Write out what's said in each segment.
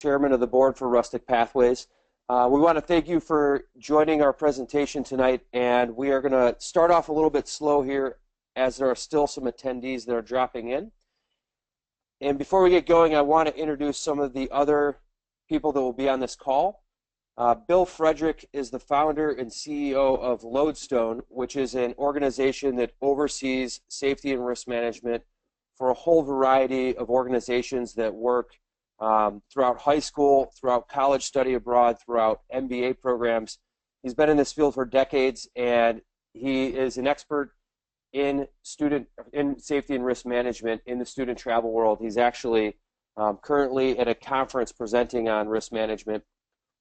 Chairman of the Board for Rustic Pathways. We want to thank you for joining our presentation tonight, and we are going to start off a little bit slow here as there are still some attendees that are dropping in. And before we get going, I want to introduce some of the other people that will be on this call. Bill Frederick is the founder and CEO of Lodestone, which is an organization that oversees safety and risk management for a whole variety of organizations that work throughout high school, throughout college study abroad, throughout MBA programs. He's been in this field for decades, and he is an expert in safety and risk management in the student travel world. He's actually currently at a conference presenting on risk management.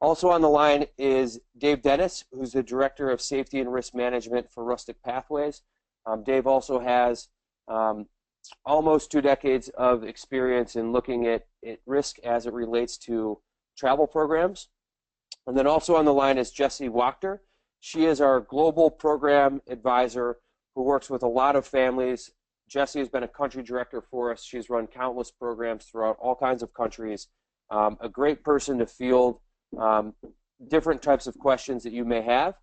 Also on the line is Dave Dennis, who's the Director of Safety and Risk Management for Rustic Pathways. Dave also has almost 2 decades of experience in looking at risk as it relates to travel programs. And then also on the line is Jessie Wachter. She is our global program advisor who works with a lot of families. Jessie has been a country director for us. She's run countless programs throughout all kinds of countries. A great person to field different types of questions that you may have.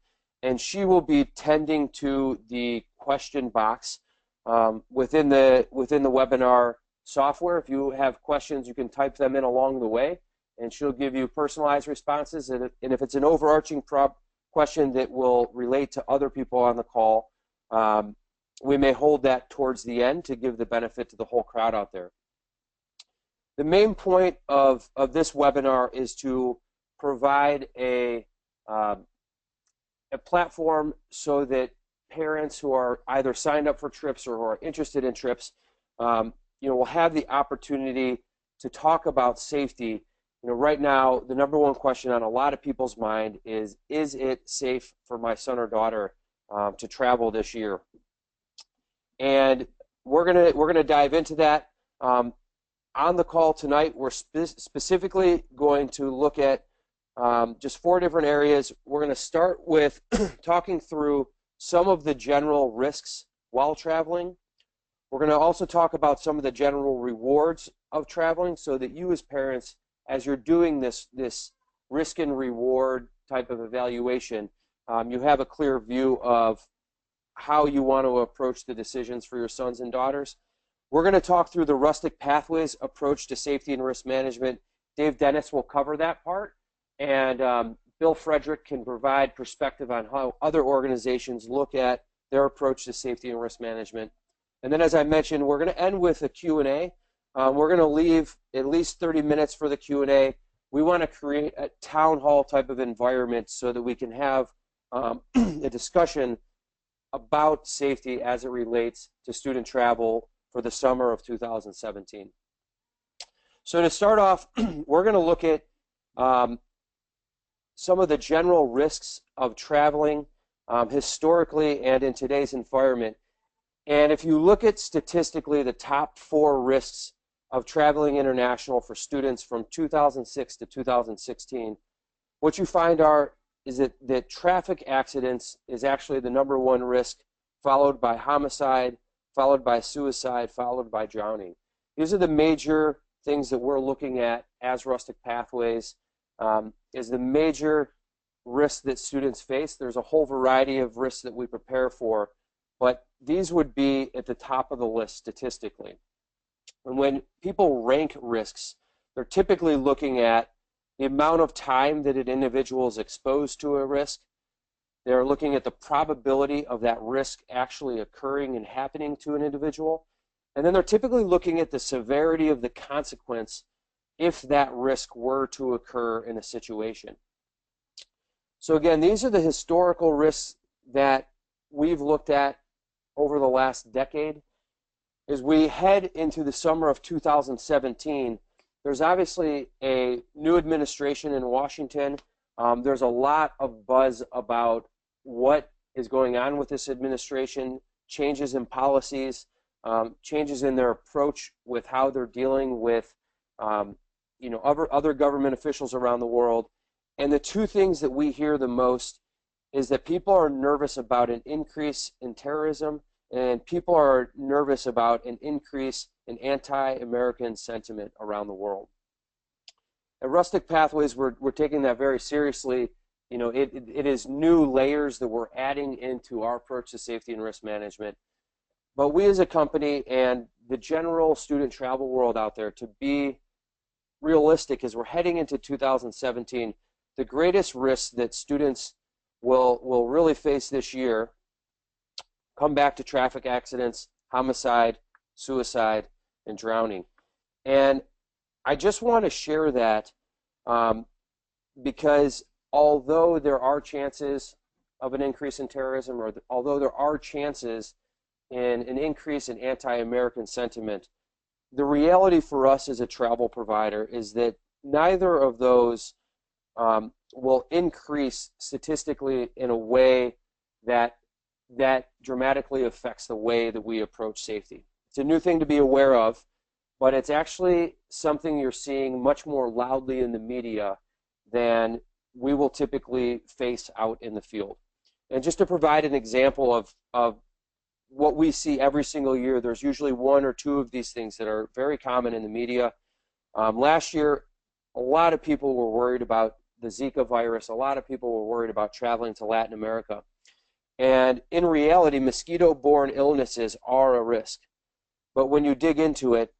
And she will be tending to the question box within the webinar software. If you have questions, you can type them in along the way, and she'll give you personalized responses. And if it's an overarching question that will relate to other people on the call, we may hold that towards the end to give the benefit to the whole crowd out there. The main point of this webinar is to provide a platform so that parents who are either signed up for trips or who are interested in trips, will have the opportunity to talk about safety. Right now, the #1 question on a lot of people's mind is it safe for my son or daughter to travel this year? And we're gonna dive into that. On the call tonight, we're specifically going to look at just 4 different areas. We're going to start with talking through some of the general risks while traveling. We're going to also talk about some of the general rewards of traveling so that you as parents, as you're doing this risk and reward type of evaluation, you have a clear view of how you want to approach the decisions for your sons and daughters. We're going to talk through the Rustic Pathways approach to safety and risk management. Dave Dennis will cover that part, and Bill Frederick can provide perspective on how other organizations look at their approach to safety and risk management. And then, as I mentioned, we're going to end with a Q&A. We're going to leave at least 30 minutes for the Q&A. We want to create a town hall type of environment so that we can have a discussion about safety as it relates to student travel for the summer of 2017. So to start off, we're going to look at some of the general risks of traveling historically and in today's environment. And if you look at statistically the top 4 risks of traveling international for students from 2006 to 2016, what you find is that traffic accidents is actually the #1 risk, followed by homicide, followed by suicide, followed by drowning. These are the major things that we're looking at as Rustic Pathways. Is the major risks that students face. There's a whole variety of risks that we prepare for, but these would be at the top of the list statistically. And when people rank risks, they're typically looking at the amount of time that an individual is exposed to a risk. They're looking at the probability of that risk actually occurring and happening to an individual. And then they're typically looking at the severity of the consequence if that risk were to occur in a situation. So again, these are the historical risks that we've looked at over the last decade. As we head into the summer of 2017, there's obviously a new administration in Washington. There's a lot of buzz about what is going on with this administration, changes in policies, changes in their approach with how they're dealing with other government officials around the world. And the 2 things that we hear the most is that people are nervous about an increase in terrorism, and people are nervous about an increase in anti-American sentiment around the world. At Rustic Pathways, we're taking that very seriously. You know, it is new layers that we're adding into our approach to safety and risk management. But we as a company and the general student travel world out there, to be realistic as we're heading into 2017, the greatest risks that students will really face this year come back to traffic accidents, homicide, suicide, and drowning. And I just want to share that because although there are chances of an increase in terrorism, or although there are chances in an increase in anti-American sentiment, the reality for us as a travel provider is that neither of those will increase statistically in a way that dramatically affects the way that we approach safety. It's a new thing to be aware of, but it's actually something you're seeing much more loudly in the media than we will typically face out in the field. And just to provide an example of what we see every single year, there's usually one or two of these things that are very common in the media. Last year, a lot of people were worried about the Zika virus. A lot of people were worried about traveling to Latin America. And in reality, mosquito-borne illnesses are a risk. But when you dig into it,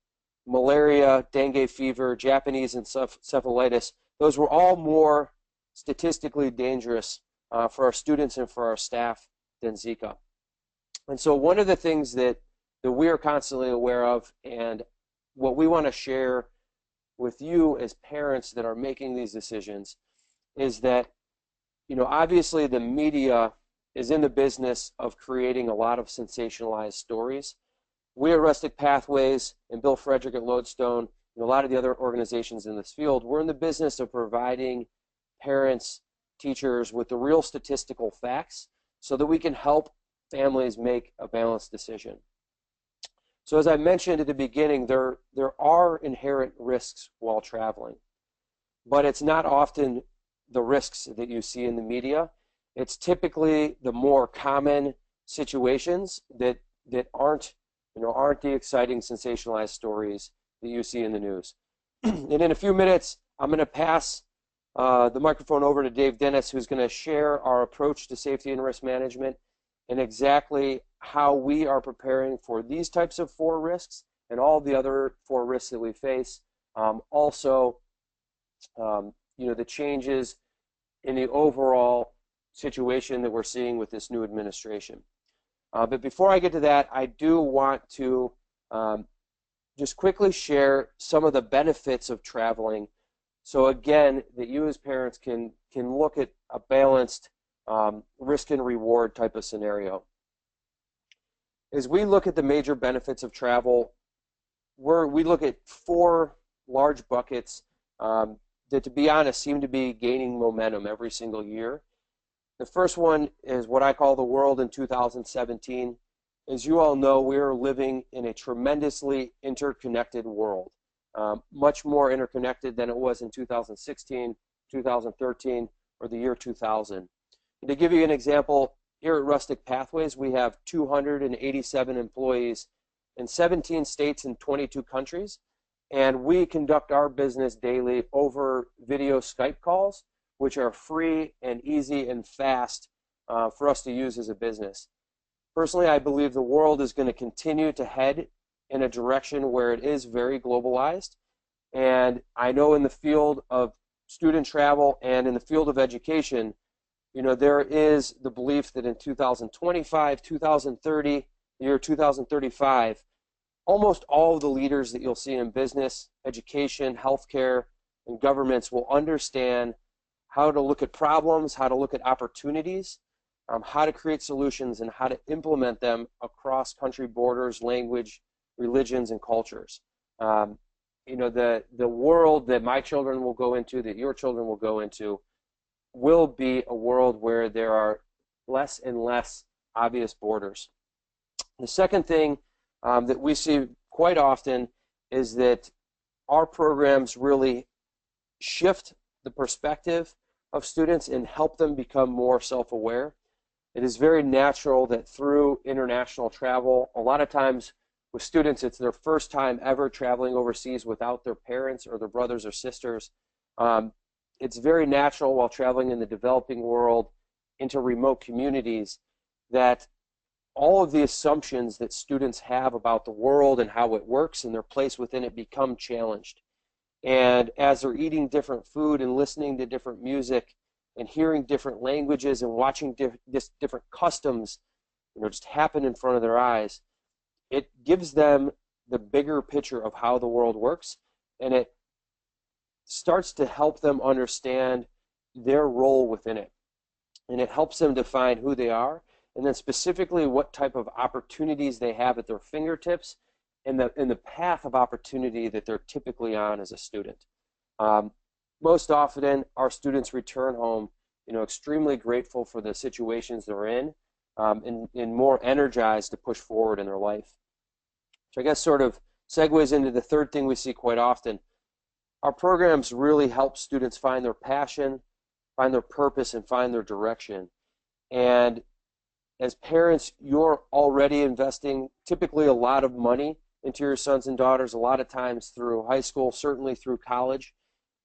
malaria, dengue fever, Japanese encephalitis, those were all more statistically dangerous for our students and for our staff than Zika. And so one of the things that we are constantly aware of, and what we want to share with you as parents that are making these decisions, is that, you know, obviously the media is in the business of creating a lot of sensationalized stories. We at Rustic Pathways and Bill Frederick at Lodestone and a lot of the other organizations in this field, we're in the business of providing parents, teachers with the real statistical facts so that we can help families make a balanced decision. So as I mentioned at the beginning, there are inherent risks while traveling, but it's not often the risks that you see in the media. It's typically the more common situations that aren't the exciting sensationalized stories that you see in the news. And in a few minutes, I'm going to pass the microphone over to Dave Dennis, who's going to share our approach to safety and risk management and exactly how we are preparing for these types of 4 risks and all the other 4 risks that we face. Also, the changes in the overall situation that we're seeing with this new administration. But before I get to that, I do want to just quickly share some of the benefits of traveling. So again, that you as parents can look at a balanced risk and reward type of scenario. As we look at the major benefits of travel, we look at 4 large buckets that, to be honest, seem to be gaining momentum every single year. The first one is what I call the world in 2017. As you all know, we're living in a tremendously interconnected world, much more interconnected than it was in 2016, 2013, or the year 2000. And to give you an example, here at Rustic Pathways, we have 287 employees in 17 states and 22 countries, and we conduct our business daily over video Skype calls, which are free and easy and fast for us to use as a business. Personally, I believe the world is going to continue to head in a direction where it is very globalized. And I know in the field of student travel and in the field of education, there is the belief that in 2025, 2030, the year 2035, almost all of the leaders that you'll see in business, education, healthcare, and governments will understand how to look at problems, how to look at opportunities, how to create solutions, and how to implement them across country borders, language, religions, and cultures. The world that my children will go into, that your children will go into, will be a world where there are less and less obvious borders. The second thing that we see quite often is that our programs really shift the perspective of students and help them become more self-aware. It is very natural that through international travel, a lot of times with students, it's their first time ever traveling overseas without their parents or their brothers or sisters. It's very natural while traveling in the developing world into remote communities that all of the assumptions that students have about the world and how it works and their place within it become challenged. And as they're eating different food and listening to different music and hearing different languages and watching different customs, just happen in front of their eyes, it gives them the bigger picture of how the world works, and it starts to help them understand their role within it. And it helps them define who they are, and then specifically what type of opportunities they have at their fingertips, and the path of opportunity that they're typically on as a student. Most often, our students return home, extremely grateful for the situations they're in, and more energized to push forward in their life. So I guess sort of segues into the third thing we see quite often. Our programs really help students find their passion, find their purpose, and find their direction. And as parents, you're already investing typically a lot of money into your sons and daughters, a lot of times through high school, certainly through college.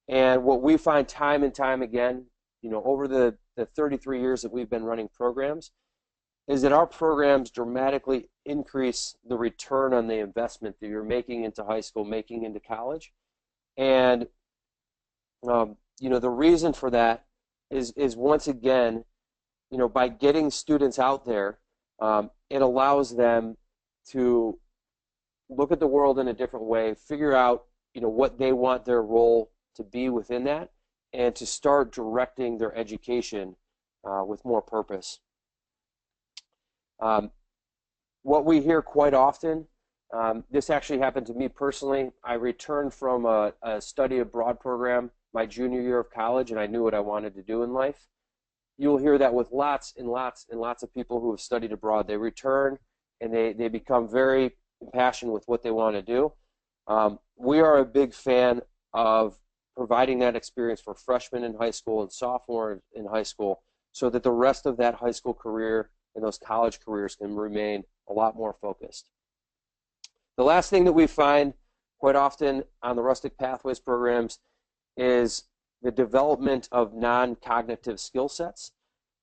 And what we find time and time again, over the 33 years that we've been running programs, is that our programs dramatically increase the return on the investment that you're making into high school, making into college. And the reason for that is once again, by getting students out there, it allows them to look at the world in a different way, figure out what they want their role to be within that, and to start directing their education with more purpose. What we hear quite often, this actually happened to me personally. I returned from a study abroad program my junior year of college, and I knew what I wanted to do in life. You'll hear that with lots and lots and lots of people who have studied abroad. They return and they become very impassioned with what they want to do. We are a big fan of providing that experience for freshmen in high school and sophomores in high school, so that the rest of that high school career and those college careers can remain a lot more focused. The last thing that we find quite often on the Rustic Pathways programs is the development of non-cognitive skill sets.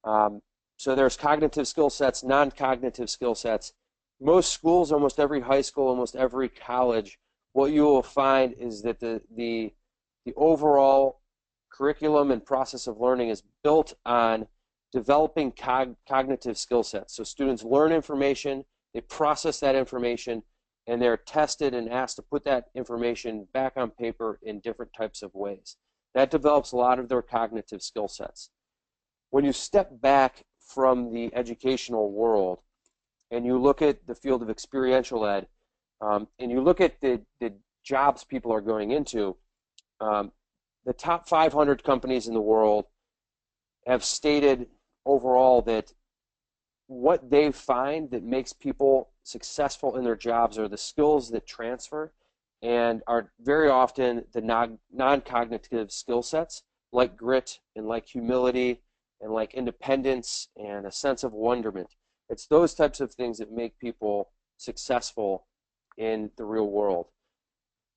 So there's cognitive skill sets, non-cognitive skill sets. Most schools, almost every high school, almost every college, what you will find is that the overall curriculum and process of learning is built on developing cognitive skill sets. So students learn information, they process that information, and they're tested and asked to put that information back on paper in different types of ways. That develops a lot of their cognitive skill sets. When you step back from the educational world and you look at the field of experiential ed, and you look at the jobs people are going into, the top 500 companies in the world have stated overall that what they find that makes people successful in their jobs are the skills that transfer, and are very often the non-cognitive skill sets like grit and like humility and like independence and a sense of wonderment. It's those types of things that make people successful in the real world.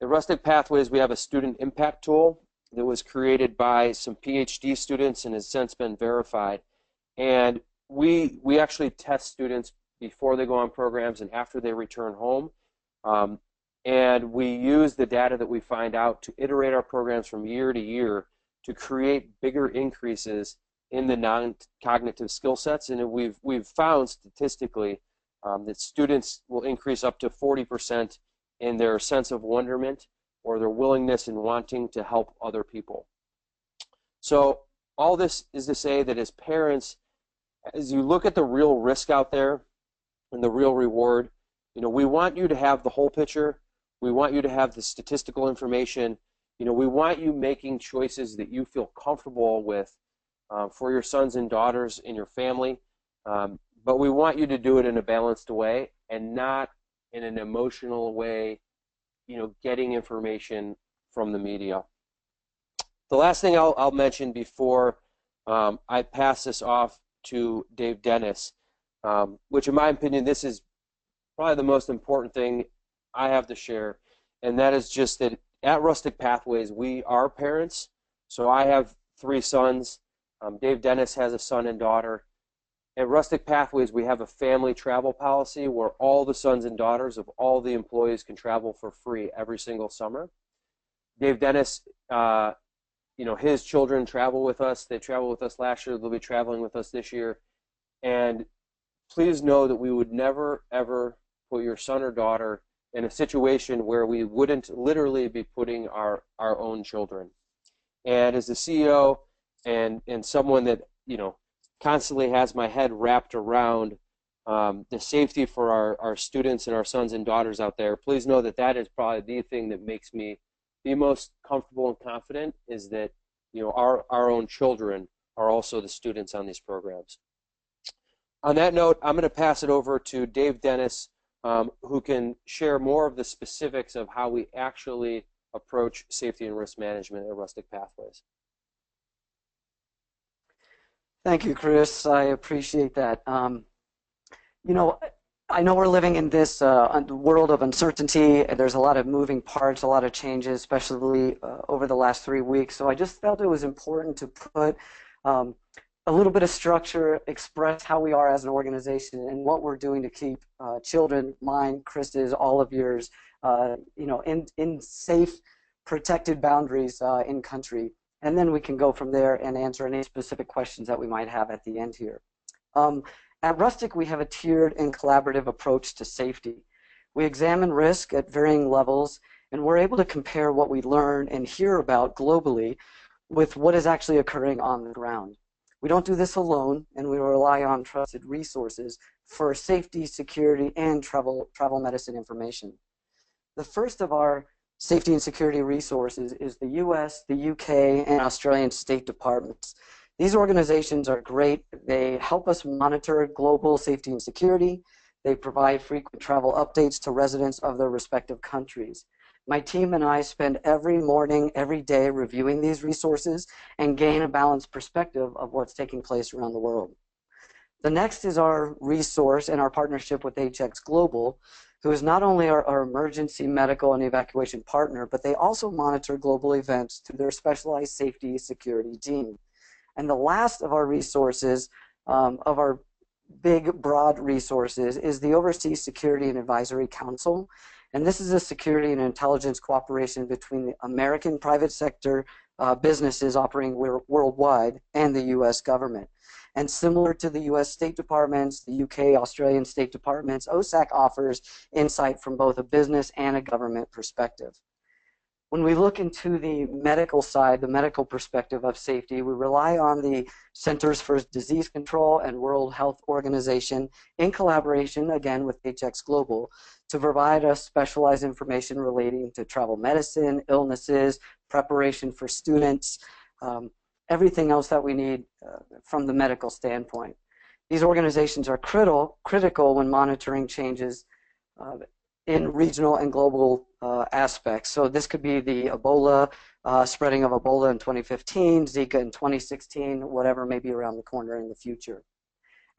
At Rustic Pathways, we have a student impact tool that was created by some PhD students and has since been verified. And we actually test students before they go on programs and after they return home. And we use the data that we find out to iterate our programs from year to year to create bigger increases in the non-cognitive skill sets. And we've found statistically that students will increase up to 40% in their sense of wonderment or their willingness and wanting to help other people. So all this is to say that as parents, as you look at the real risk out there and the real reward, we want you to have the whole picture. We want you to have the statistical information. We want you making choices that you feel comfortable with for your sons and daughters in your family. But we want you to do it in a balanced way and not in an emotional way, getting information from the media. The last thing I'll mention before I pass this off to Dave Dennis, which in my opinion, this is probably the most important thing I have to share, and that is just that at Rustic Pathways, we are parents, So I have three sons. Dave Dennis has a son and daughter. At Rustic Pathways, we have a family travel policy where all the sons and daughters of all the employees can travel for free every single summer. Dave Dennis, his children travel with us. They traveled with us last year. They'll be traveling with us this year. And please know that we would never, ever put your son or daughter in a situation where we wouldn't literally be putting our own children. And as the CEO and someone that, constantly has my head wrapped around the safety for our students and our sons and daughters out there, please know that that is probably the thing that makes me the most comfortable and confident, is that our own children are also the students on these programs. On that note, I'm going to pass it over to Dave Dennis, who can share more of the specifics of how we actually approach safety and risk management at Rustic Pathways. Thank you, Chris. I appreciate that. I know we're living in this world of uncertainty. There's a lot of moving parts, a lot of changes, especially over the last 3 weeks. So I just felt it was important to put a little bit of structure, express how we are as an organization and what we're doing to keep children, mine, Chris's, all of yours, in safe, protected boundaries in country. And then we can go from there and answer any specific questions that we might have at the end here. At Rustic, we have a tiered and collaborative approach to safety. We examine risk at varying levels, and we're able to compare what we learn and hear about globally with what is actually occurring on the ground. We don't do this alone, and we rely on trusted resources for safety, security, and travel medicine information. The first of our safety and security resources is the US, the UK, and Australian State Departments. These organizations are great. They help us monitor global safety and security. They provide frequent travel updates to residents of their respective countries. My team and I spend every morning, every day reviewing these resources and gain a balanced perspective of what's taking place around the world. The next is our resource and our partnership with HX Global, who is not only our emergency medical and evacuation partner, but they also monitor global events through their specialized safety security team. And the last of our resources, of our big, broad resources, is the Overseas Security and Advisory Council. And this is a security and intelligence cooperation between the American private sector businesses operating worldwide and the US government. And similar to the US State Departments, the UK, Australian State Departments, OSAC offers insight from both a business and a government perspective. When we look into the medical side, the medical perspective of safety, we rely on the Centers for Disease Control and World Health Organization in collaboration, again, with HX Global, to provide us specialized information relating to travel medicine, illnesses, preparation for students, everything else that we need from the medical standpoint. These organizations are critical when monitoring changes in regional and global aspects. So this could be the Ebola, spreading of Ebola in 2015, Zika in 2016, whatever may be around the corner in the future.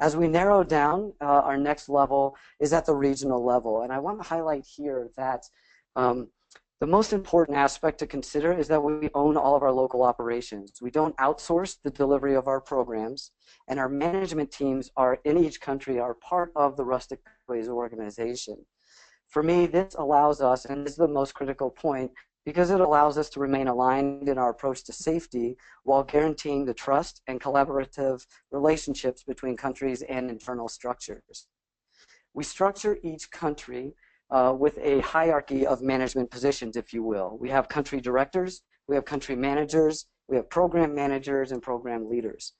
As we narrow down, our next level is at the regional level. And I want to highlight here that the most important aspect to consider is that we own all of our local operations. We don't outsource the delivery of our programs, and our management teams are in each country are part of the Rustic Pathways organization. For me, this allows us, and this is the most critical point, because it allows us to remain aligned in our approach to safety while guaranteeing the trust and collaborative relationships between countries and internal structures. We structure each country with a hierarchy of management positions, if you will. We have country directors, we have country managers, we have program managers, and program leaders.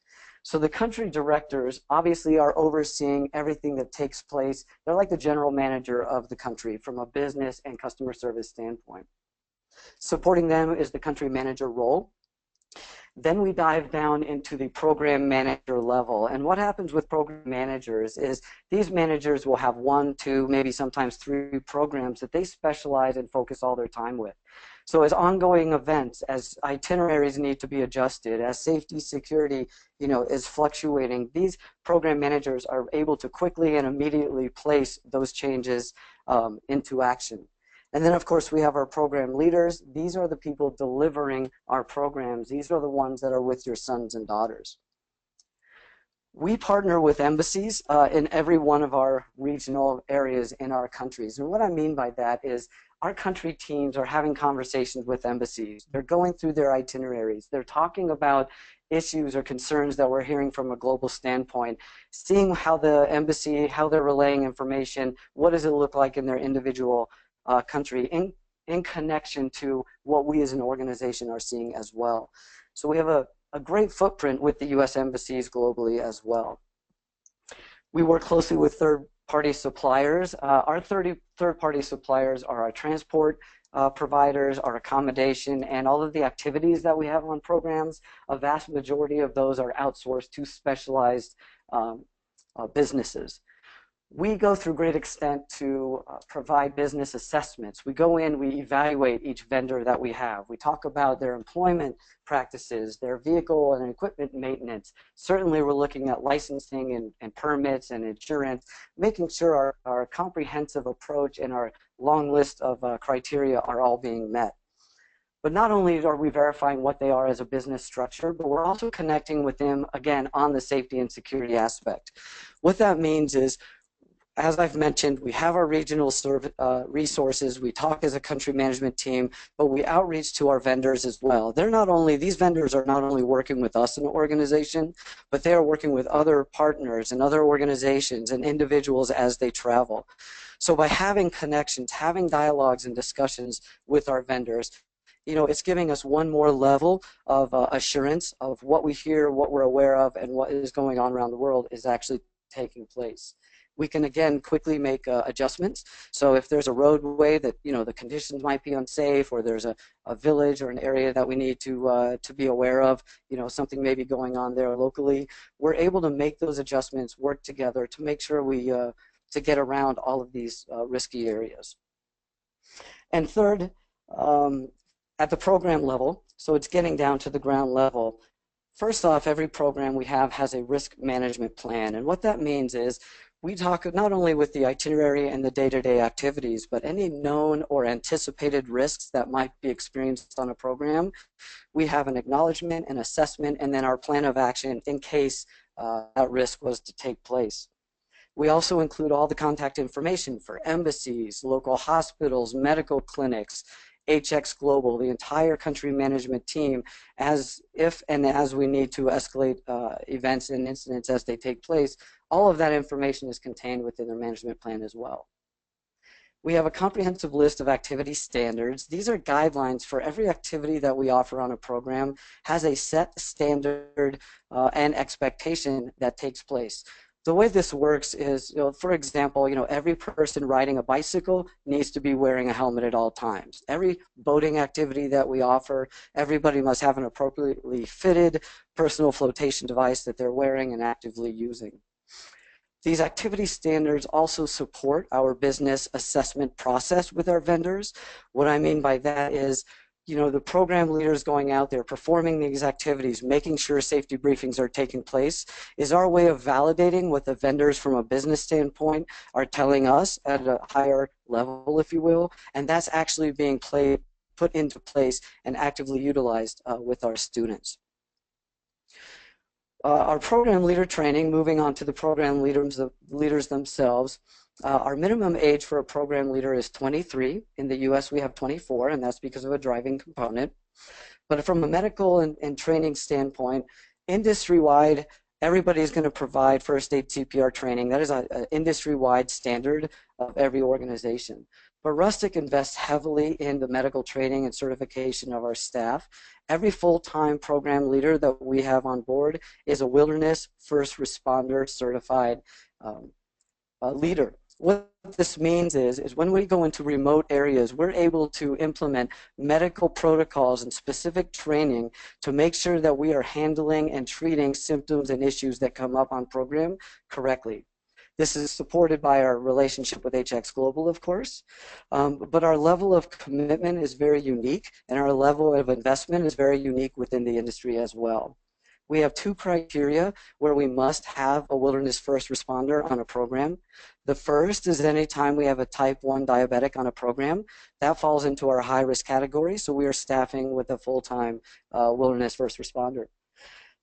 So the country directors obviously are overseeing everything that takes place. They're like the general manager of the country from a business and customer service standpoint. Supporting them is the country manager role. Then we dive down into the program manager level. And what happens with program managers is these managers will have 1, 2, maybe sometimes 3 programs that they specialize and focus all their time with. So as ongoing events, as itineraries need to be adjusted, as safety, security, is fluctuating, these program managers are able to quickly and immediately place those changes into action. And then, of course, we have our program leaders. These are the people delivering our programs. These are the ones that are with your sons and daughters. We partner with embassies in every one of our regional areas in our countries. And what I mean by that is our country teams are having conversations with embassies. They're going through their itineraries. They're talking about issues or concerns that we're hearing from a global standpoint, seeing how the embassy, how they're relaying information, what does it look like in their individual country in connection to what we as an organization are seeing as well. So we have a great footprint with the U.S. embassies globally as well. We work closely with third-party suppliers. Our third-party suppliers are our transport providers, our accommodation, and all of the activities that we have on programs. A vast majority of those are outsourced to specialized businesses. We go through great extent to provide business assessments. We go in, we evaluate each vendor that we have. We talk about their employment practices, their vehicle and equipment maintenance. Certainly we're looking at licensing and permits and insurance, making sure our comprehensive approach and our long list of criteria are all being met. But not only are we verifying what they are as a business structure, but we're also connecting with them, again, on the safety and security aspect. What that means is, as I've mentioned, we have our regional resources. We talk as a country management team, but we outreach to our vendors as well. These vendors are not only working with us in the organization, but they are working with other partners and other organizations and individuals as they travel. So by having connections, having dialogues and discussions with our vendors, it's giving us one more level of assurance of what we hear, what we're aware of, and what is going on around the world is actually taking place. We can, again, quickly make adjustments. So if there's a roadway that, the conditions might be unsafe, or there's a village or an area that we need to be aware of, something may be going on there locally, we're able to make those adjustments, work together to make sure we, to get around all of these risky areas. And third, at the program level, so it's getting down to the ground level, first off, every program we have has a risk management plan. And what that means is we talk not only with the itinerary and the day-to-day activities, but any known or anticipated risks that might be experienced on a program. We have an acknowledgement, an assessment, and then our plan of action in case that risk was to take place. We also include all the contact information for embassies, local hospitals, medical clinics, HX Global, the entire country management team, as we need to escalate events and incidents as they take place. All of that information is contained within their management plan as well. We have a comprehensive list of activity standards. These are guidelines for every activity that we offer on a program, has a set standard and expectation that takes place. The way this works is, for example, every person riding a bicycle needs to be wearing a helmet at all times. Every boating activity that we offer, everybody must have an appropriately fitted personal flotation device that they're wearing and actively using. These activity standards also support our business assessment process with our vendors. What I mean by that is, the program leaders going out there performing these activities, making sure safety briefings are taking place, is our way of validating what the vendors from a business standpoint are telling us at a higher level, if you will, and that's actually being put into place and actively utilized with our students. Our program leader training, moving on to the program leaders themselves, our minimum age for a program leader is 23. In the US we have 24, and that's because of a driving component. But from a medical and training standpoint, industry-wide, everybody is going to provide first aid CPR training. That is an industry-wide standard of every organization. But Rustic invests heavily in the medical training and certification of our staff. Every full-time program leader that we have on board is a wilderness first responder certified leader. What this means is when we go into remote areas, we're able to implement medical protocols and specific training to make sure that we are handling and treating symptoms and issues that come up on program correctly. This is supported by our relationship with HX Global, of course, but our level of commitment is very unique, and our level of investment is very unique within the industry as well. we have two criteria where we must have a wilderness first responder on a program. The first is anytime we have a type 1 diabetic on a program, that falls into our high risk category, so we are staffing with a full-time wilderness first responder.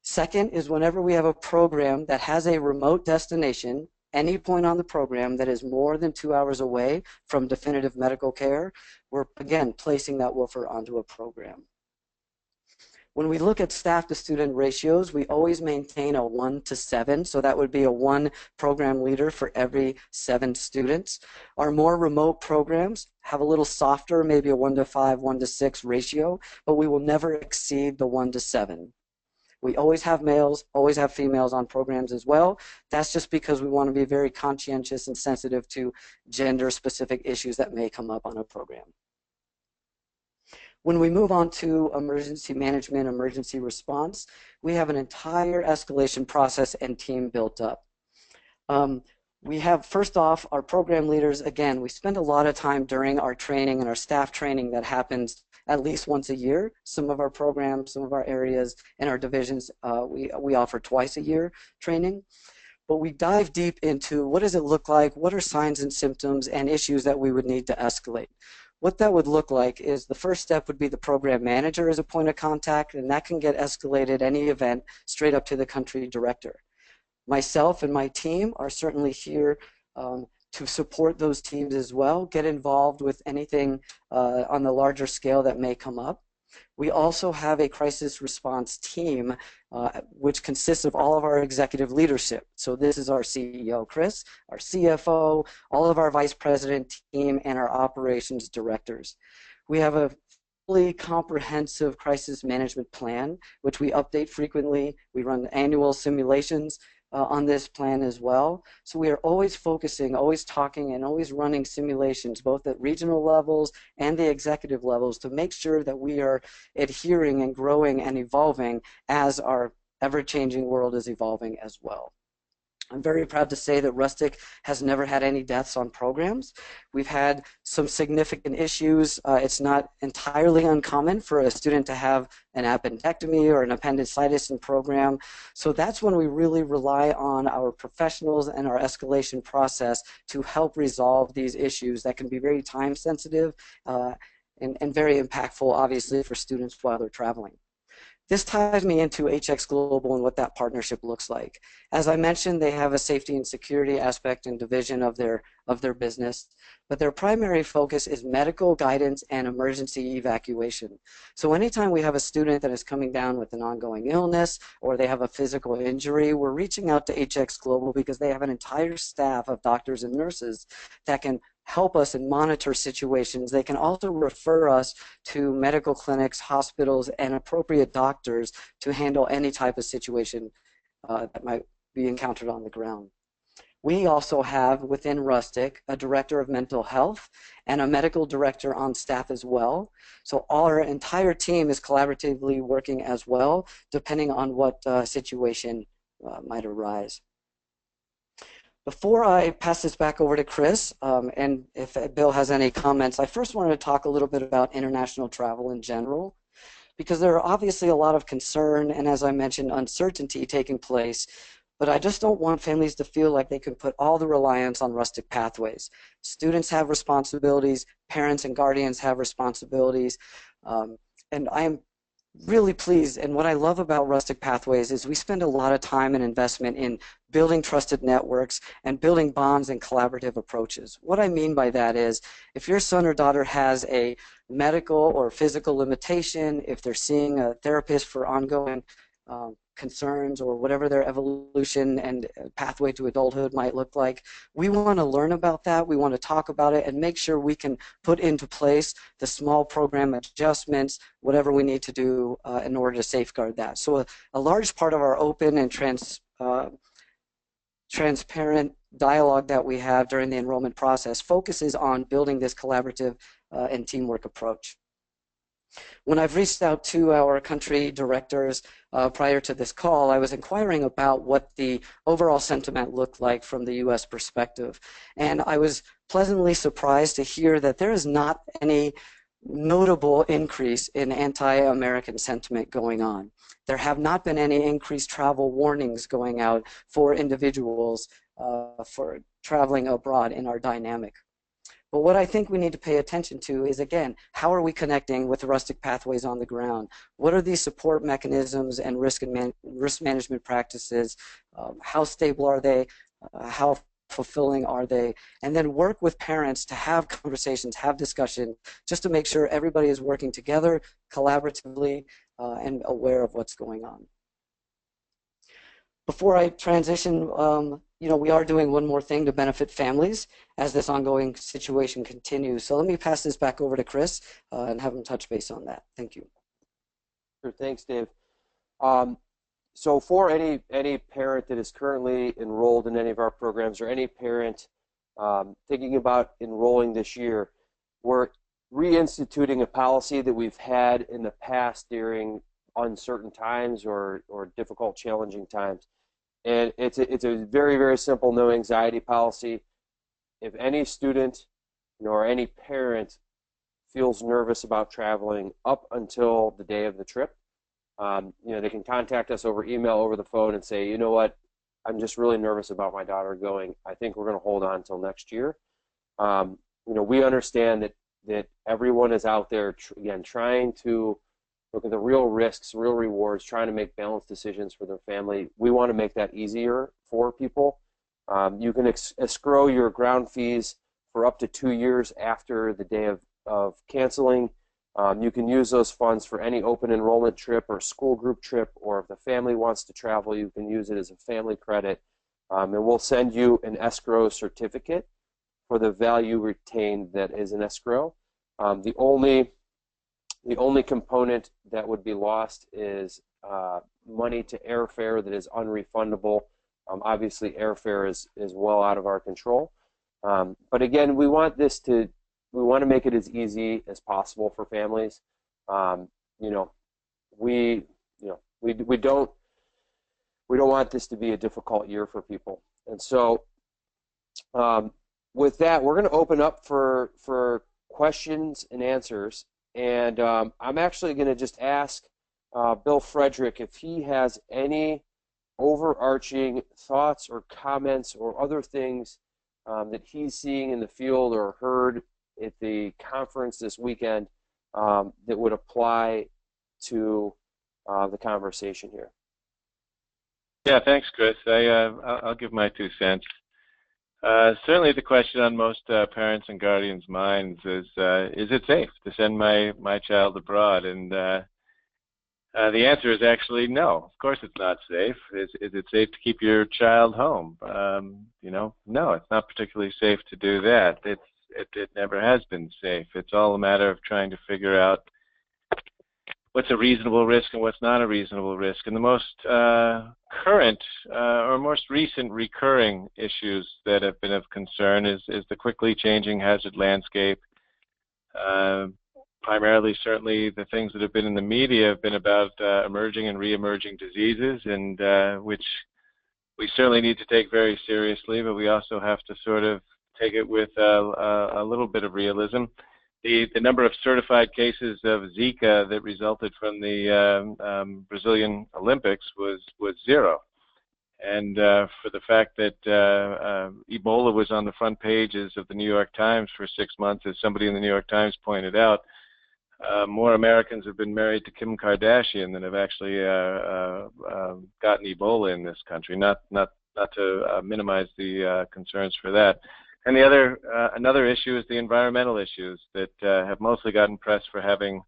Second is whenever we have a program that has a remote destination, any point on the program that is more than 2 hours away from definitive medical care, we're again placing that woofer onto a program. When we look at staff to student ratios, we always maintain a 1:7, so that would be a 1 program leader for every 7 students. Our more remote programs have a little softer, maybe a 1:5, 1:6 ratio, but we will never exceed the 1:7. We always have males, always have females on programs as well. That's just because we want to be very conscientious and sensitive to gender-specific issues that may come up on a program. When we move on to emergency management, emergency response, we have an entire escalation process and team built up. We have, first off, our program leaders. Again, we spend a lot of time during our training and our staff training that happens at least once a year. Some of our programs, some of our areas and our divisions, we offer twice a year training. But we dive deep into what does it look like, what are signs and symptoms and issues that we would need to escalate. What that would look like is the first step would be the program manager as a point of contact, and that can get escalated any event straight up to the country director. Myself and my team are certainly here to support those teams as well, get involved with anything on the larger scale that may come up. We also have a crisis response team which consists of all of our executive leadership. So this is our CEO, Chris, our CFO, all of our vice president team, and our operations directors. We have a fully comprehensive crisis management plan, which we update frequently. We run annual simulations on this plan as well. So we are always focusing, always talking, and always running simulations, both at regional levels and the executive levels, to make sure that we are adhering and growing and evolving as our ever-changing world is evolving as well. I'm very proud to say that Rustic has never had any deaths on programs. We've had some significant issues. It's not entirely uncommon for a student to have an appendectomy or an appendicitis in program. So that's when we really rely on our professionals and our escalation process to help resolve these issues that can be very time sensitive and very impactful, obviously, for students while they're traveling. This ties me into HX Global and what that partnership looks like. As I mentioned, they have a safety and security aspect and division of their business, but their primary focus is medical guidance and emergency evacuation. So anytime we have a student that is coming down with an ongoing illness or they have a physical injury, we're reaching out to HX Global because they have an entire staff of doctors and nurses that can help us and monitor situations. They can also refer us to medical clinics, hospitals, and appropriate doctors to handle any type of situation that might be encountered on the ground. We also have within Rustic a director of mental health and a medical director on staff as well. So our entire team is collaboratively working as well, depending on what situation might arise. Before I pass this back over to Chris, and if Bill has any comments, I first wanted to talk a little bit about international travel in general, because there are obviously a lot of concern and, as I mentioned, uncertainty taking place, but I just don't want families to feel like they can put all the reliance on Rustic Pathways. Students have responsibilities, parents and guardians have responsibilities, and I am really pleased, and what I love about Rustic Pathways is we spend a lot of time and investment in building trusted networks and building bonds and collaborative approaches. What I mean by that is if your son or daughter has a medical or physical limitation, if they're seeing a therapist for ongoing concerns or whatever their evolution and pathway to adulthood might look like, we want to learn about that, we want to talk about it and make sure we can put into place the small program adjustments, whatever we need to do in order to safeguard that. So a large part of our open and transparent dialogue that we have during the enrollment process focuses on building this collaborative and teamwork approach. When I've reached out to our country directors prior to this call, I was inquiring about what the overall sentiment looked like from the U.S. perspective. And I was pleasantly surprised to hear that there is not any notable increase in anti-American sentiment going on. There have not been any increased travel warnings going out for individuals for traveling abroad in our dynamic. But what I think we need to pay attention to is, again, how are we connecting with the rustic pathways on the ground? What are these support mechanisms and risk management practices? How stable are they? How fulfilling are they? And then work with parents to have conversations, have discussion, just to make sure everybody is working together, collaboratively, and aware of what's going on. Before I transition, we are doing one more thing to benefit families as this ongoing situation continues. So let me pass this back over to Chris and have him touch base on that. Thank you. Sure, thanks, Dave. So for any parent that is currently enrolled in any of our programs, or any parent thinking about enrolling this year, we're reinstituting a policy that we've had in the past during uncertain times or difficult, challenging times. And it's a very, very simple no anxiety policy. If any student, or any parent feels nervous about traveling up until the day of the trip, they can contact us over email, over the phone, and say, you know what, I'm just really nervous about my daughter going. I think we're going to hold on until next year. We understand that everyone is out there, again, trying to look at the real risks, real rewards, trying to make balanced decisions for their family. We want to make that easier for people. You can escrow your ground fees for up to 2 years after the day of canceling. You can use those funds for any open enrollment trip or school group trip, or if the family wants to travel, you can use it as a family credit. And we'll send you an escrow certificate for the value retained that is an escrow. The only component that would be lost is money to airfare that is unrefundable. Obviously, airfare is well out of our control. But again, we want to make it as easy as possible for families. We don't want this to be a difficult year for people. And so, with that, we're going to open up for questions and answers. And I'm actually going to just ask Bill Frederick if he has any overarching thoughts or comments or other things that he's seeing in the field or heard at the conference this weekend that would apply to the conversation here. Yeah, thanks, Chris. I'll give my 2 cents. Certainly the question on most parents and guardians' minds is it safe to send my child abroad? And the answer is actually no. Of course it's not safe. Is it safe to keep your child home? No, it's not particularly safe to do that. It never has been safe. It's all a matter of trying to figure out what's a reasonable risk and what's not a reasonable risk. And the most current or most recent recurring issues that have been of concern is the quickly changing hazard landscape. Primarily, certainly, the things that have been in the media have been about emerging and re-emerging diseases, and which we certainly need to take very seriously, but we also have to sort of take it with a little bit of realism. The number of certified cases of Zika that resulted from the Brazilian Olympics was 0. And for the fact that Ebola was on the front pages of the New York Times for 6 months, as somebody in the New York Times pointed out, more Americans have been married to Kim Kardashian than have actually gotten Ebola in this country. Not to minimize the concerns for that. And another issue is the environmental issues that have mostly gotten press for having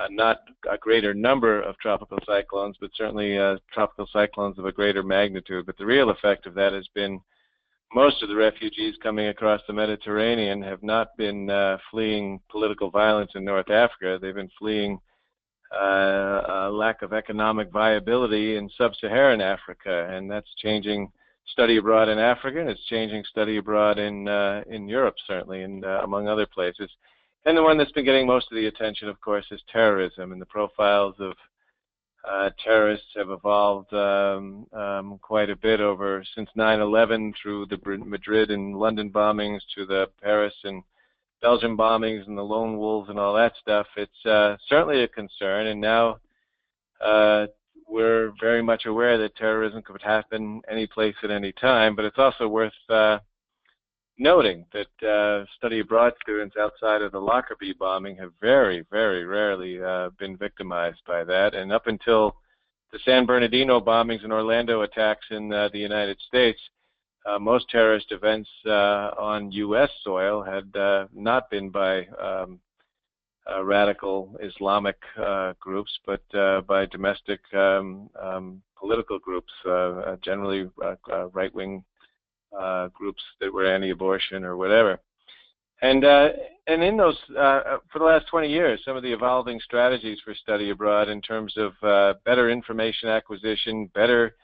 not a greater number of tropical cyclones, but certainly tropical cyclones of a greater magnitude. But the real effect of that has been most of the refugees coming across the Mediterranean have not been fleeing political violence in North Africa. They've been fleeing a lack of economic viability in sub-Saharan Africa, and that's changing study abroad in Africa, and it's changing study abroad in Europe, certainly, and among other places. And the one that's been getting most of the attention, of course, is terrorism, and the profiles of terrorists have evolved quite a bit since 9/11, through the Madrid and London bombings to the Paris and Belgium bombings and the lone wolves and all that stuff, it's certainly a concern. And now we're very much aware that terrorism could happen any place at any time. But it's also worth noting that study abroad students outside of the Lockerbie bombing have very, very rarely been victimized by that. And up until the San Bernardino bombings and Orlando attacks in the United States, most terrorist events on U.S. soil had not been by radical Islamic groups, but by domestic political groups, generally right-wing groups that were anti-abortion or whatever. And in those, for the last 20 years, some of the evolving strategies for study abroad in terms of better information acquisition, better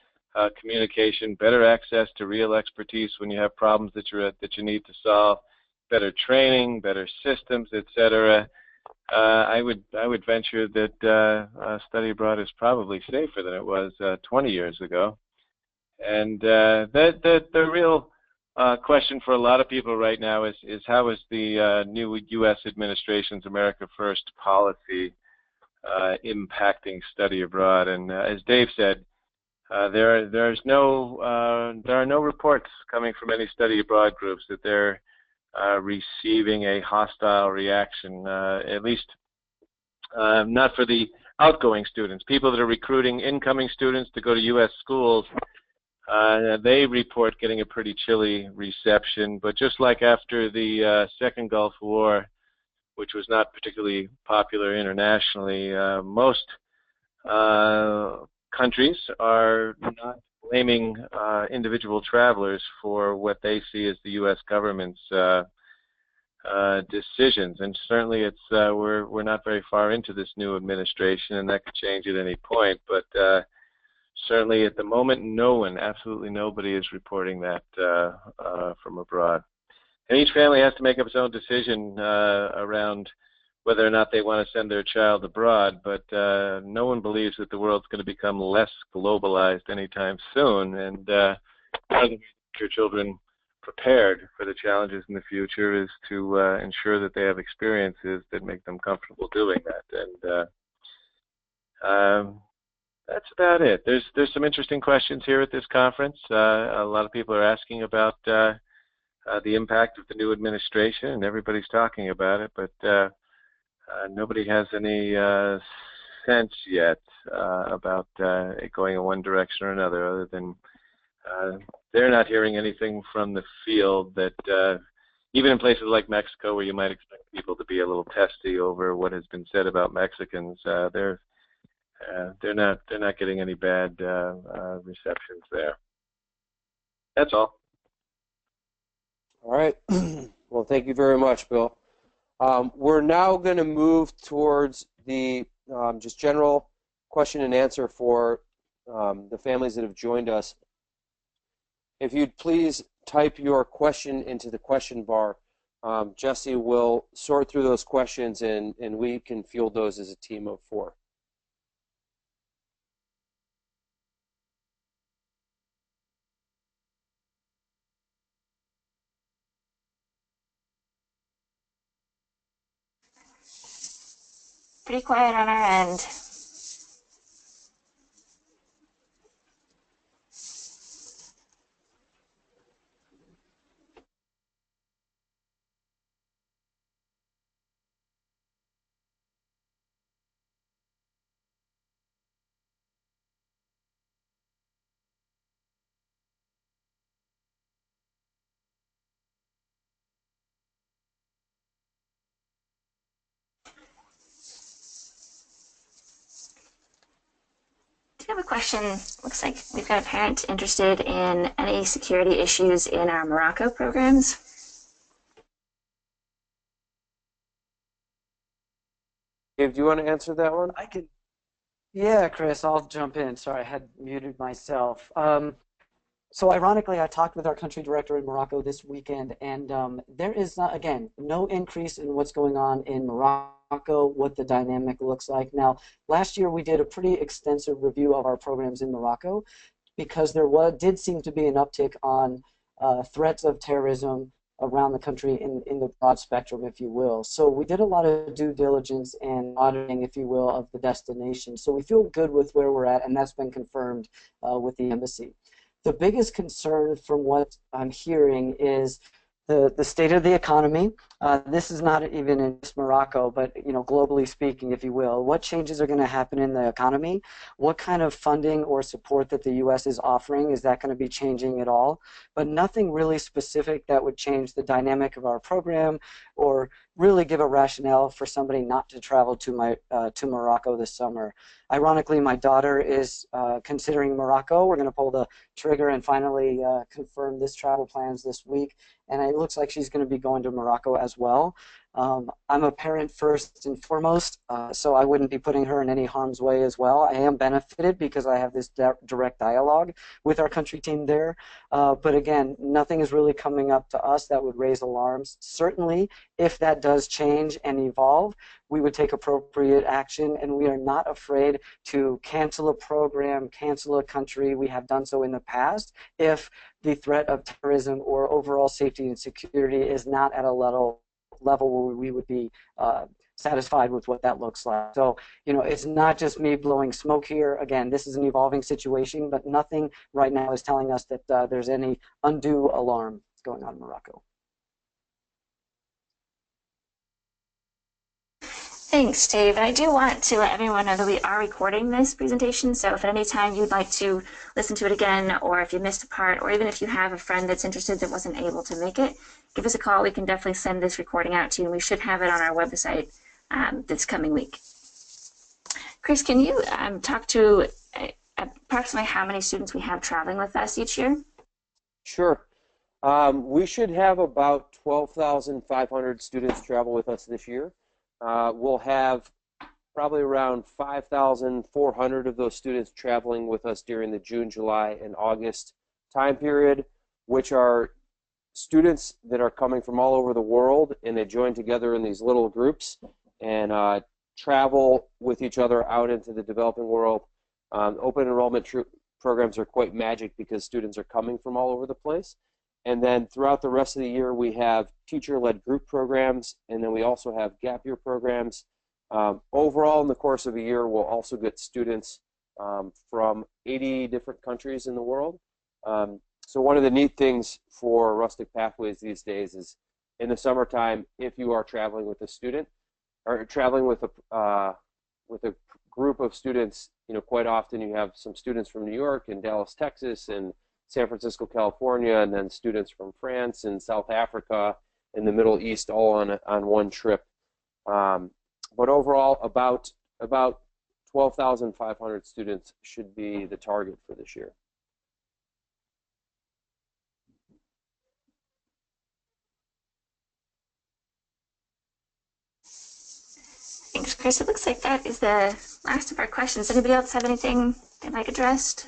communication, better access to real expertise when you have problems that you need to solve, better training, better systems, etc. I would venture that study abroad is probably safer than it was 20 years ago. And the real question for a lot of people right now is how is the new U.S. administration's America First policy impacting study abroad? And as Dave said, there are no reports coming from any study abroad groups that they're receiving a hostile reaction, at least not for the outgoing students. People that are recruiting incoming students to go to U.S. schools, they report getting a pretty chilly reception. But just like after the Second Gulf War, which was not particularly popular internationally, most countries are not blaming individual travelers for what they see as the U.S. government's decisions. And certainly it's we're not very far into this new administration, and that could change at any point. But certainly at the moment, no one, absolutely nobody is reporting that from abroad. And each family has to make up its own decision around whether or not they want to send their child abroad, but no one believes that the world's going to become less globalized anytime soon. And one of the ways to get your children prepared for the challenges in the future is to ensure that they have experiences that make them comfortable doing that. And that's about it. There's some interesting questions here at this conference. A lot of people are asking about the impact of the new administration, and everybody's talking about it, but nobody has any sense yet about it going in one direction or another, other than they're not hearing anything from the field that even in places like Mexico, where you might expect people to be a little testy over what has been said about Mexicans, they're not getting any bad receptions there. That's all. All right. Well, thank you very much, Bill. We're now going to move towards the just general question and answer for the families that have joined us. If you'd please type your question into the question bar, Jesse will sort through those questions, and we can field those as a team of 4. Pretty quiet on our end. I have a question. Looks like we've got a parent interested in any security issues in our Morocco programs. Dave, do you want to answer that one? I could. Yeah, Chris, I'll jump in. Sorry, I had muted myself. So ironically, I talked with our country director in Morocco this weekend, and there is, again, no increase in what's going on in Morocco, what the dynamic looks like. Now, last year we did a pretty extensive review of our programs in Morocco because there did seem to be an uptick on threats of terrorism, around the country in the broad spectrum, if you will. So we did a lot of due diligence and auditing, if you will, of the destination. So we feel good with where we're at, and that's been confirmed with the embassy. The biggest concern from what I'm hearing is the state of the economy. This is not even in just Morocco, but globally speaking, if you will. What changes are going to happen in the economy? What kind of funding or support that the U.S. is offering? Is that going to be changing at all? But nothing really specific that would change the dynamic of our program or really give a rationale for somebody not to travel to Morocco this summer. Ironically, my daughter is considering Morocco. We're going to pull the trigger and finally confirm this travel plans this week. And it looks like she's going to be going to Morocco as well. I'm a parent first and foremost, so I wouldn't be putting her in any harm's way as well. I am benefited because I have this direct dialogue with our country team there. But again, nothing is really coming up to us that would raise alarms. Certainly, if that does change and evolve, we would take appropriate action, and we are not afraid to cancel a program, cancel a country. We have done so in the past if the threat of terrorism or overall safety and security is not at a level where we would be satisfied with what that looks like. So, it's not just me blowing smoke here. Again, this is an evolving situation, but nothing right now is telling us that there's any undue alarm going on in Morocco. Thanks, Dave. And I do want to let everyone know that we are recording this presentation, so if at any time you'd like to listen to it again, or if you missed a part, or even if you have a friend that's interested that wasn't able to make it, give us a call. We can definitely send this recording out to you, and we should have it on our website this coming week. Chris, can you talk to approximately how many students we have traveling with us each year? Sure. We should have about 12,500 students travel with us this year. We'll have probably around 5,400 of those students traveling with us during the June, July, and August time period, which are students that are coming from all over the world, and they join together in these little groups and travel with each other out into the developing world. Open enrollment programs are quite magic because students are coming from all over the place. And then throughout the rest of the year, we have teacher-led group programs, and then we also have gap year programs. Overall, in the course of a year, we'll also get students from 80 different countries in the world. So one of the neat things for Rustic Pathways these days is in the summertime, if you are traveling with a student or traveling with a group of students, quite often you have some students from New York and Dallas, Texas, and San Francisco, California, and then students from France and South Africa and the Middle East all on one trip. But overall, about 12,500 students should be the target for this year. Thanks, Chris. It looks like that is the last of our questions. Anybody else have anything they'd like addressed?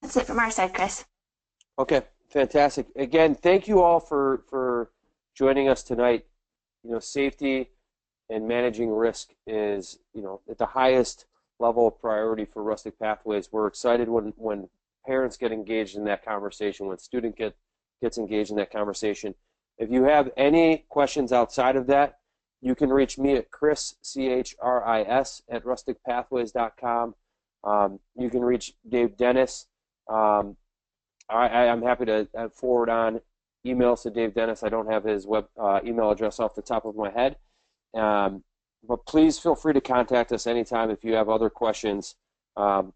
That's it from our side, Chris. Okay, fantastic. Again, thank you all for joining us tonight. Safety and managing risk is, at the highest level of priority for Rustic Pathways. We're excited when parents get engaged in that conversation, when student gets engaged in that conversation. If you have any questions outside of that, you can reach me at Chris, C-H-R-I-S, at rusticpathways.com. You can reach Dave Dennis. I'm happy to forward on emails to Dave Dennis. I don't have his email address off the top of my head. But please feel free to contact us anytime if you have other questions. And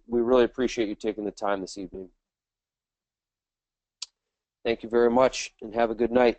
we really appreciate you taking the time this evening. Thank you very much, and have a good night.